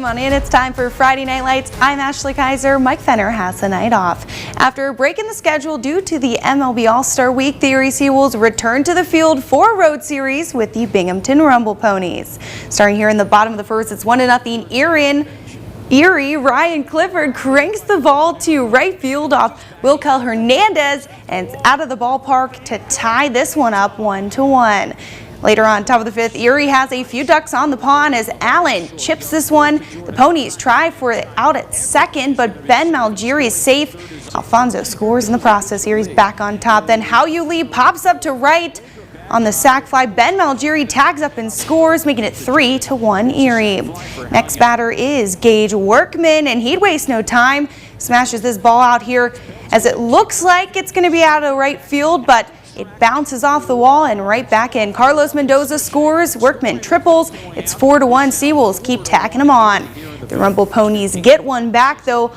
Welcome on in. It's time for Friday Night Lights. I'm Ashley Kaiser. Mike Fenner has the night off. After a break in the schedule due to the MLB All-Star Week, the Erie Seawolves return to the field for a road series with the Binghamton Rumble Ponies. Starting here in the bottom of the first, it's 1-0 Erie. Ryan Clifford cranks the ball to right field off Wilkel Hernandez, and it's out of the ballpark to tie this one up 1-1. Later on, top of the fifth, Erie has a few ducks on the pond as Allen chips this one. The Ponies try for it out at second, but Ben Malgiri is safe. Alfonso scores in the process. Erie's back on top. Then Hao-Yu Lee pops up to right on the sac fly. Ben Malgiri tags up and scores, making it 3-1 Erie. Next batter is Gage Workman, and he'd waste no time. Smashes this ball out here as it looks like it's going to be out of right field, but it bounces off the wall and right back in. Carlos Mendoza scores. Workman triples. It's 4-1. Seawolves keep tacking them on. The Rumble Ponies get one back, though.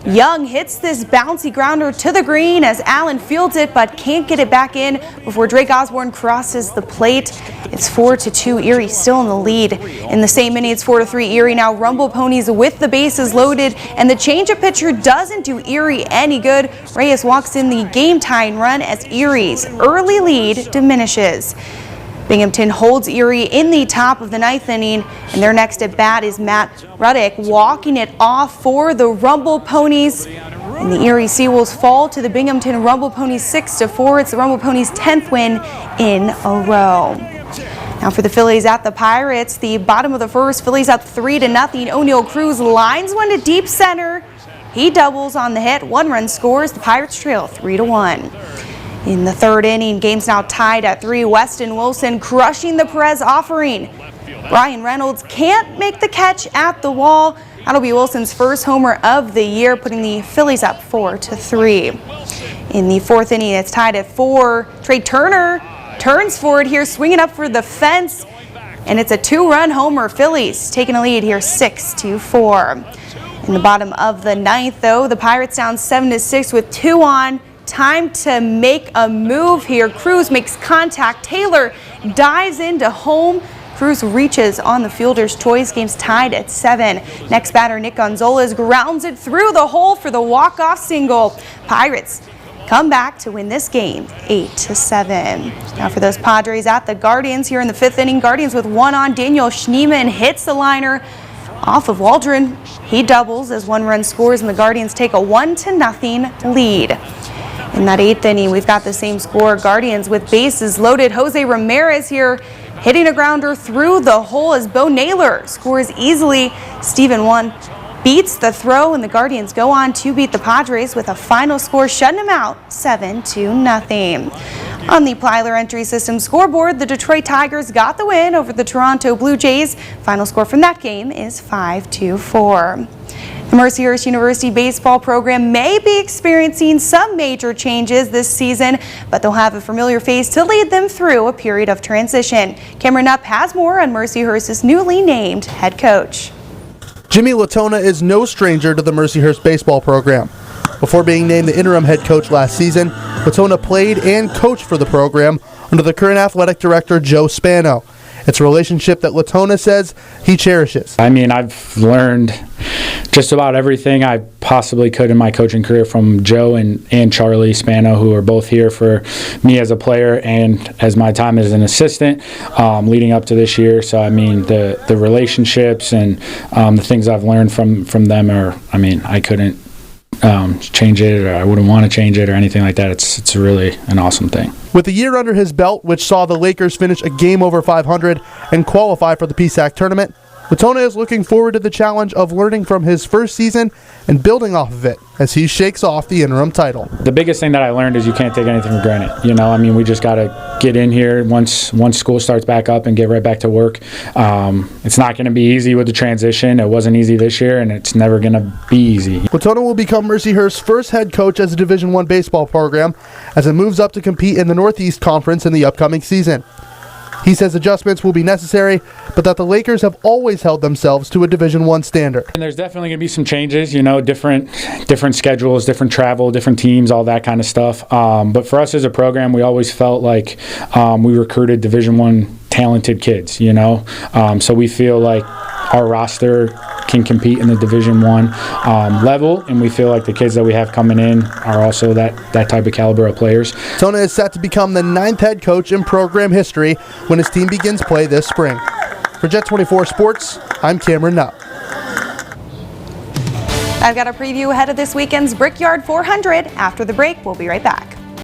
Young hits this bouncy grounder to the green as Allen fields it but can't get it back in before Drake Osborne crosses the plate. It's 4-2. Erie still in the lead. In the same inning, it's 4-3 Erie. Now Rumble Ponies with the bases loaded, and the change-up pitcher doesn't do Erie any good. Reyes walks in the game-tying run as Erie's early lead diminishes. Binghamton holds Erie in the top of the ninth inning, and their next at bat is Matt Ruddick walking it off for the Rumble Ponies. And the Erie Seawolves fall to the Binghamton Rumble Ponies 6-4. It's the Rumble Ponies' 10th win in a row. Now for the Phillies at the Pirates, the bottom of the first, Phillies up 3-0. O'Neal Cruz lines one to deep center. He doubles on the hit. One run scores. The Pirates trail 3-1. In the third inning, game's now tied at 3. Weston Wilson crushing the Perez offering. Brian Reynolds can't make the catch at the wall. That'll be Wilson's first homer of the year, putting the Phillies up 4-3. In the fourth inning, it's tied at 4. Trey Turner turns for it here, swinging up for the fence, and it's a 2-run homer. Phillies taking a lead here 6-4. In the bottom of the ninth, though, the Pirates down 7-6 with 2 on. Time to make a move here. Cruz makes contact. Taylor dives into home. Cruz reaches on the fielder's choice. Game's tied at 7. Next batter, Nick Gonzalez, grounds it through the hole for the walk-off single. Pirates come back to win this game 8-7. Now for those Padres at the Guardians here in the fifth inning. Guardians with 1 on. Daniel Schneemann hits the liner off of Waldron. He doubles as 1 run scores, and the Guardians take a 1-0 lead. In that 8th inning, we've got the same score. Guardians with bases loaded. Jose Ramirez here hitting a grounder through the hole as Bo Naylor scores easily. Steven Wan beats the throw, and the Guardians go on to beat the Padres with a final score, shutting them out 7-0. On the Plyler Entry System scoreboard, the Detroit Tigers got the win over the Toronto Blue Jays. Final score from that game is 5-4. The Mercyhurst University baseball program may be experiencing some major changes this season, but they'll have a familiar face to lead them through a period of transition. Cameron Knupp has more on Mercyhurst's newly named head coach. Jimmy Latona is no stranger to the Mercyhurst baseball program. Before being named the interim head coach last season, Latona played and coached for the program under the current athletic director, Joe Spano. It's a relationship that Latona says he cherishes. I mean, I've learned just about everything I possibly could in my coaching career from Joe and Charlie Spano, who are both here for me as a player and as my time as an assistant leading up to this year. So, I mean, the relationships and the things I've learned from them are, I mean, I couldn't change it, or I wouldn't want to change it or anything like that. It's really an awesome thing. With a year under his belt, which saw the Lakers finish a game over 500 and qualify for the PSAC tournament, Latona is looking forward to the challenge of learning from his first season and building off of it as he shakes off the interim title. The biggest thing that I learned is you can't take anything for granted. You know, I mean, we just got to get in here once school starts back up and get right back to work. It's not going to be easy with the transition. It wasn't easy this year, and it's never going to be easy. Latona will become Mercyhurst's first head coach as a Division I baseball program as it moves up to compete in the Northeast Conference in the upcoming season. He says adjustments will be necessary, but that the Lakers have always held themselves to a Division I standard. And there's definitely going to be some changes, you know, different schedules, different travel, different teams, all that kind of stuff. But for us as a program, we always felt like we recruited Division I talented kids, you know. So we feel like our roster can compete in the Division I level, and we feel like the kids that we have coming in are also that type of caliber of players. Tona is set to become the 9th head coach in program history when his team begins play this spring. For Jet 24 Sports, I'm Cameron Nutt. I've got a preview ahead of this weekend's Brickyard 400. After the break, we'll be right back.